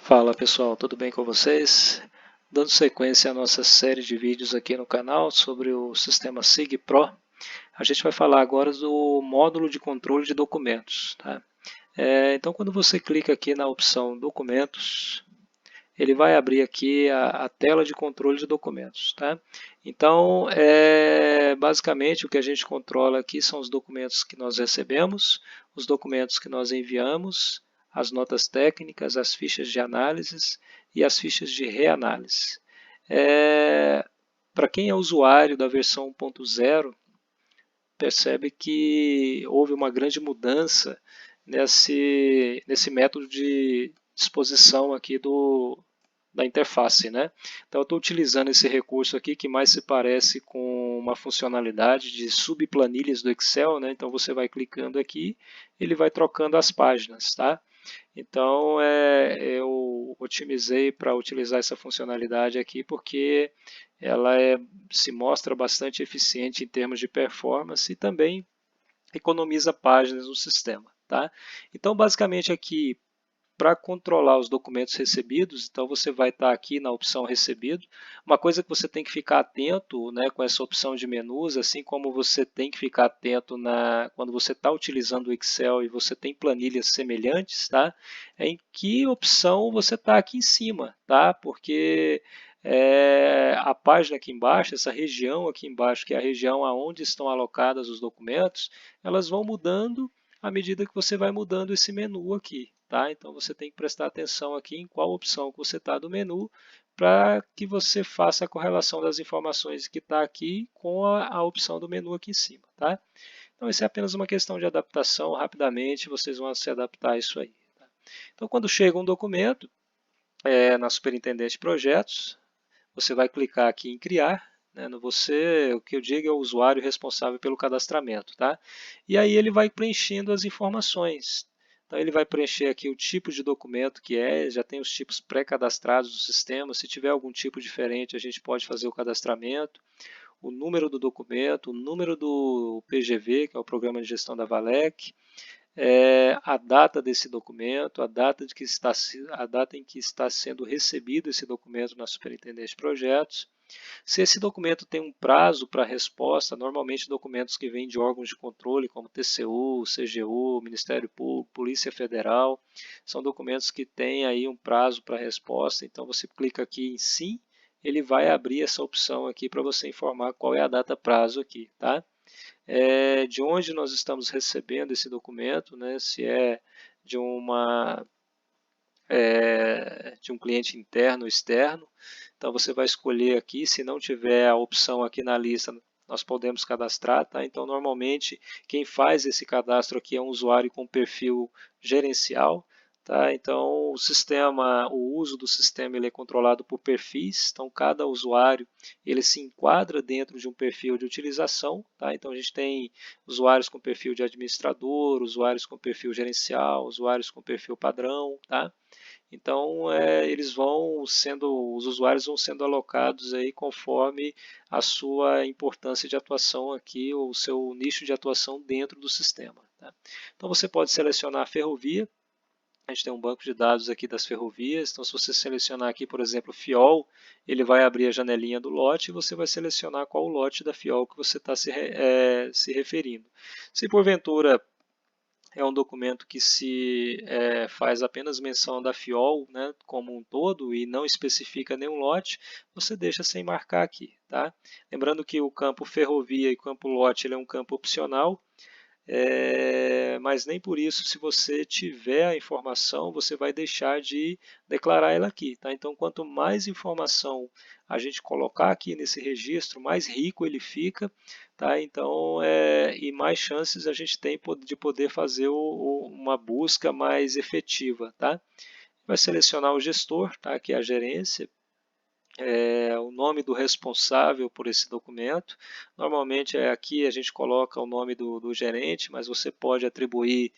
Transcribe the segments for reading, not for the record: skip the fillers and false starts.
Fala pessoal, tudo bem com vocês? Dando sequência à nossa série de vídeos aqui no canal sobre o sistema SIG Pro, a gente vai falar agora do módulo de controle de documentos. Tá? Então, quando você clica aqui na opção Documentos, ele vai abrir aqui a tela de controle de documentos. Tá? Então, basicamente o que a gente controla aqui são os documentos que nós recebemos, os documentos que nós enviamos, as notas técnicas, as fichas de análise e as fichas de reanálise. Para quem é usuário da versão 1.0, percebe que houve uma grande mudança nesse método de disposição aqui da interface, né? Então eu estou utilizando esse recurso aqui que mais se parece com uma funcionalidade de subplanilhas do Excel, né? Então você vai clicando aqui, ele vai trocando as páginas, tá? Então eu otimizei para utilizar essa funcionalidade aqui porque ela se mostra bastante eficiente em termos de performance e também economiza páginas no sistema, tá? Então basicamente aqui para controlar os documentos recebidos, então você vai estar aqui na opção recebido. Uma coisa que você tem que ficar atento, né, com essa opção de menus, assim como você tem que ficar atento quando você está utilizando o Excel e você tem planilhas semelhantes, tá? É em que opção você está aqui em cima, tá? Porque a página aqui embaixo, essa região aqui embaixo, que é a região aonde estão alocados os documentos, elas vão mudando à medida que você vai mudando esse menu aqui. Tá? Então você tem que prestar atenção aqui em qual opção que você está do menu para que você faça a correlação das informações que está aqui com a opção do menu aqui em cima. Tá? Então isso é apenas uma questão de adaptação, rapidamente vocês vão se adaptar a isso aí. Tá? Então quando chega um documento na Superintendente de Projetos, você vai clicar aqui em criar, né, no você, o que eu digo é o usuário responsável pelo cadastramento, tá? E aí ele vai preenchendo as informações. Então ele vai preencher aqui o tipo de documento que já tem os tipos pré-cadastrados do sistema, se tiver algum tipo diferente a gente pode fazer o cadastramento, o número do documento, o número do PGV, que é o Programa de Gestão da Valec, a data desse documento, a data em que está sendo recebido esse documento na Superintendência de Projetos. Se esse documento tem um prazo para resposta, normalmente documentos que vêm de órgãos de controle, como TCU, CGU, Ministério Público, Polícia Federal, são documentos que têm aí um prazo para resposta, então você clica aqui em sim, ele vai abrir essa opção aqui para você informar qual é a data prazo aqui, tá? De onde nós estamos recebendo esse documento, né? Se é de de um cliente interno ou externo. Então você vai escolher aqui, se não tiver a opção aqui na lista, nós podemos cadastrar, tá? Então normalmente quem faz esse cadastro aqui é um usuário com perfil gerencial, tá? Então o uso do sistema ele é controlado por perfis, então cada usuário ele se enquadra dentro de um perfil de utilização, tá? Então a gente tem usuários com perfil de administrador, usuários com perfil gerencial, usuários com perfil padrão, tá? Então, os usuários vão sendo alocados aí conforme a sua importância de atuação aqui, ou o seu nicho de atuação dentro do sistema. Tá? Então, você pode selecionar a ferrovia. A gente tem um banco de dados aqui das ferrovias. Então, se você selecionar aqui, por exemplo, FIOL, ele vai abrir a janelinha do lote e você vai selecionar qual o lote da FIOL que você está se referindo. Se porventura é um documento que faz apenas menção da FIOL, né, como um todo e não especifica nenhum lote, você deixa sem marcar aqui. Tá? Lembrando que o campo ferrovia e o campo lote ele é um campo opcional, mas nem por isso, se você tiver a informação, você vai deixar de declarar ela aqui. Tá? Então, quanto mais informação a gente colocar aqui nesse registro, mais rico ele fica, tá? Então, e mais chances a gente tem de poder fazer uma busca mais efetiva. Tá? Vai selecionar o gestor, tá? Que é a gerência, o nome do responsável por esse documento. Normalmente aqui a gente coloca o nome do gerente, mas você pode atribuir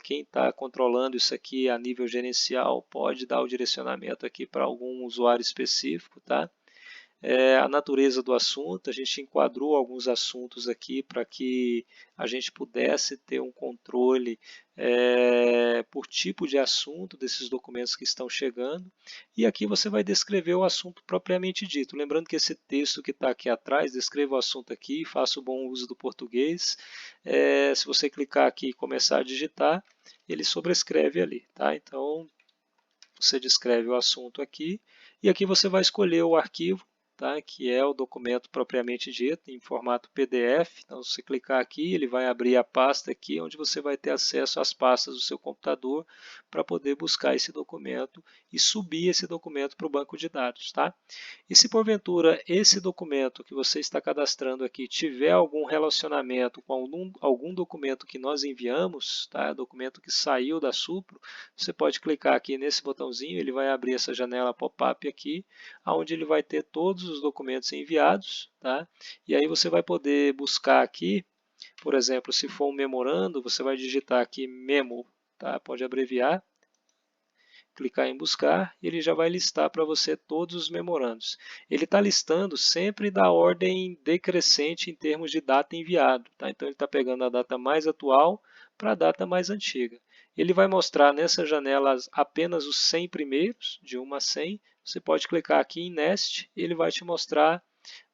quem está controlando isso aqui a nível gerencial, pode dar o direcionamento aqui para algum usuário específico. Tá? a natureza do assunto. A gente enquadrou alguns assuntos aqui para que a gente pudesse ter um controle por tipo de assunto desses documentos que estão chegando. E aqui você vai descrever o assunto propriamente dito. Lembrando que esse texto que está aqui atrás, descreva o assunto aqui, faça o bom uso do português. Se você clicar aqui e começar a digitar, ele sobrescreve ali. Tá? Então, você descreve o assunto aqui e aqui você vai escolher o arquivo, tá? Que é o documento propriamente dito, em formato PDF. Então, se você clicar aqui, ele vai abrir a pasta aqui, onde você vai ter acesso às pastas do seu computador para poder buscar esse documento e subir esse documento para o banco de dados. Tá? E se porventura esse documento que você está cadastrando aqui tiver algum relacionamento com algum documento que nós enviamos, tá? Documento que saiu da Supro, você pode clicar aqui nesse botãozinho, ele vai abrir essa janela pop-up aqui, onde ele vai ter todos os documentos enviados, tá? E aí você vai poder buscar aqui, por exemplo, se for um memorando, você vai digitar aqui memo, tá? Pode abreviar, clicar em buscar e ele já vai listar para você todos os memorandos. Ele está listando sempre da ordem decrescente em termos de data enviado. Tá? Então ele está pegando a data mais atual para a data mais antiga. Ele vai mostrar nessa janela apenas os 100 primeiros, de 1 a 100. Você pode clicar aqui em Nest e ele vai te mostrar,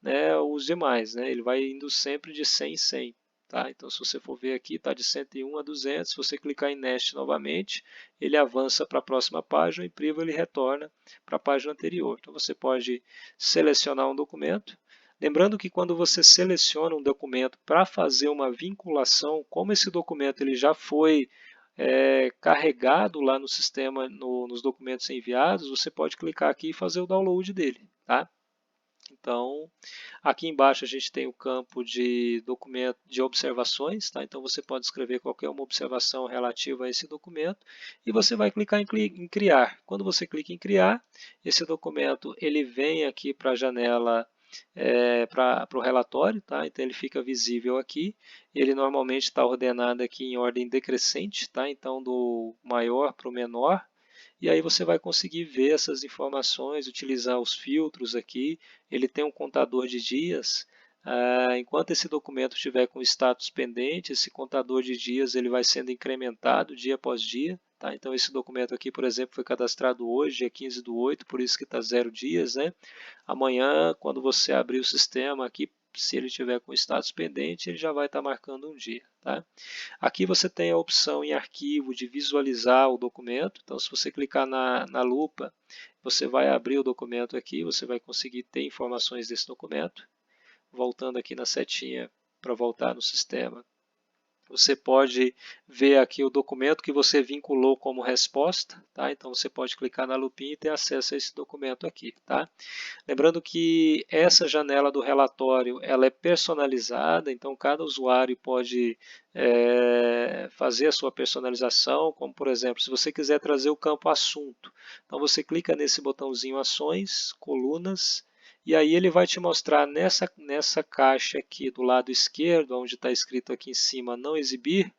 né, os demais. Né? Ele vai indo sempre de 100 em 100. Tá? Então, se você for ver aqui, está de 101 a 200. Se você clicar em Nest novamente, ele avança para a próxima página e em Privo ele retorna para a página anterior. Então, você pode selecionar um documento. Lembrando que quando você seleciona um documento para fazer uma vinculação, como esse documento ele já foi carregado lá no sistema, nos documentos enviados, você pode clicar aqui e fazer o download dele. Tá? Então, aqui embaixo a gente tem o campo de documento de observações, tá? Então você pode escrever qualquer uma observação relativa a esse documento e você vai clicar em criar. Quando você clica em criar, esse documento ele vem aqui para a janela para o relatório, tá? Então ele fica visível aqui. Ele normalmente está ordenado aqui em ordem decrescente, tá? Então do maior para o menor. E aí você vai conseguir ver essas informações, utilizar os filtros aqui. Ele tem um contador de dias. Enquanto esse documento estiver com status pendente, esse contador de dias ele vai sendo incrementado dia após dia. Tá? Então esse documento aqui, por exemplo, foi cadastrado hoje, dia 15/8, por isso que está 0 dias. Né? Amanhã, quando você abrir o sistema aqui, se ele estiver com status pendente, ele já vai estar marcando um dia. Tá? Aqui você tem a opção em arquivo de visualizar o documento. Então, se você clicar na lupa, você vai abrir o documento aqui, você vai conseguir ter informações desse documento. Voltando aqui na setinha para voltar no sistema, você pode ver aqui o documento que você vinculou como resposta. Tá? Então, você pode clicar na lupinha e ter acesso a esse documento aqui. Tá? Lembrando que essa janela do relatório ela é personalizada, então cada usuário pode fazer a sua personalização, como por exemplo, se você quiser trazer o campo assunto, então você clica nesse botãozinho ações, colunas, e aí ele vai te mostrar nessa caixa aqui do lado esquerdo, onde está escrito aqui em cima não exibir,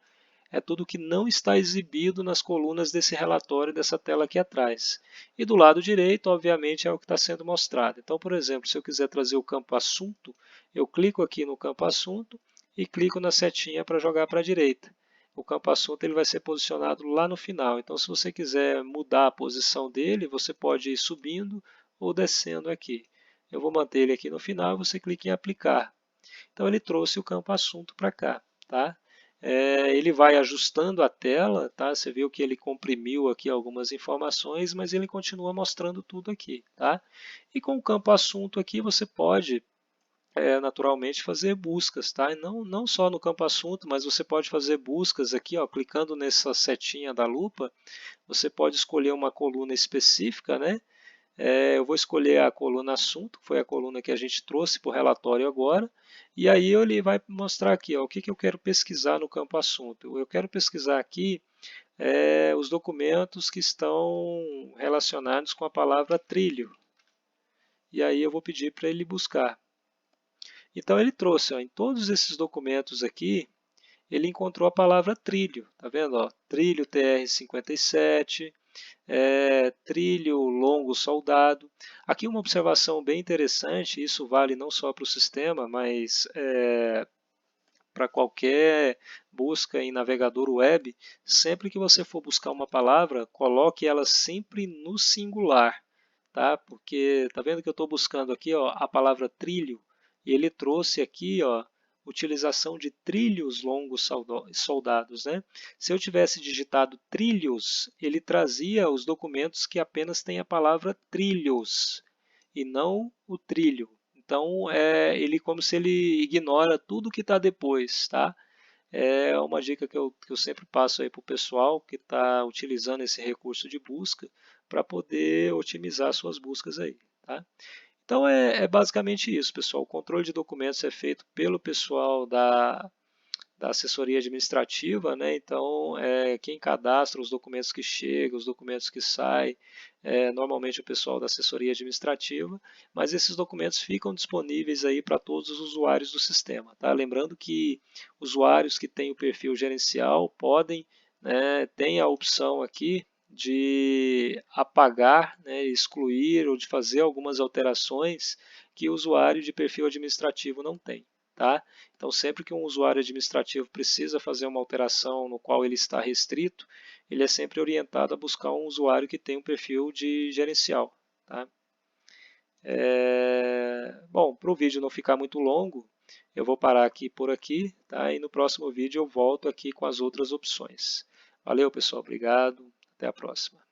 é tudo que não está exibido nas colunas desse relatório, dessa tela aqui atrás. E do lado direito, obviamente, é o que está sendo mostrado. Então, por exemplo, se eu quiser trazer o campo assunto, eu clico aqui no campo assunto e clico na setinha para jogar para a direita. O campo assunto ele vai ser posicionado lá no final. Então, se você quiser mudar a posição dele, você pode ir subindo ou descendo aqui. Eu vou manter ele aqui no final e você clica em aplicar. Então ele trouxe o campo assunto para cá. Tá? Ele vai ajustando a tela, tá? Você viu que ele comprimiu aqui algumas informações, mas ele continua mostrando tudo aqui. Tá? E com o campo assunto aqui você pode naturalmente fazer buscas, tá? E não só no campo assunto, mas você pode fazer buscas aqui, ó, clicando nessa setinha da lupa, você pode escolher uma coluna específica, né? Eu vou escolher a coluna assunto, que foi a coluna que a gente trouxe para o relatório agora, e aí ele vai mostrar aqui ó, o que eu quero pesquisar no campo assunto. Eu quero pesquisar aqui os documentos que estão relacionados com a palavra trilho, e aí eu vou pedir para ele buscar. Então ele trouxe, ó, em todos esses documentos aqui, ele encontrou a palavra trilho, tá vendo? Ó, trilho TR-57, trilho longo soldado. Aqui uma observação bem interessante, isso vale não só para o sistema, mas para qualquer busca em navegador web, sempre que você for buscar uma palavra, coloque ela sempre no singular, tá? Porque tá vendo que eu estou buscando aqui, ó, a palavra trilho e ele trouxe aqui, ó, utilização de trilhos longos soldados, né? Se eu tivesse digitado trilhos, ele trazia os documentos que apenas têm a palavra trilhos e não o trilho. Então, ele como se ele ignora tudo que está depois, tá? É uma dica que eu sempre passo aí para o pessoal que está utilizando esse recurso de busca para poder otimizar suas buscas aí, tá? Então é basicamente isso, pessoal. O controle de documentos é feito pelo pessoal da assessoria administrativa, né? Então, quem cadastra os documentos que chegam, os documentos que saem, normalmente o pessoal da assessoria administrativa, mas esses documentos ficam disponíveis aí para todos os usuários do sistema, tá? Lembrando que usuários que têm o perfil gerencial podem, né, tem a opção aqui de apagar, né, excluir ou de fazer algumas alterações que o usuário de perfil administrativo não tem. Tá? Então, sempre que um usuário administrativo precisa fazer uma alteração no qual ele está restrito, ele é sempre orientado a buscar um usuário que tem um perfil de gerencial. Tá? Bom, para o vídeo não ficar muito longo, eu vou parar aqui por aqui, tá? E no próximo vídeo eu volto aqui com as outras opções. Valeu, pessoal. Obrigado. Até a próxima.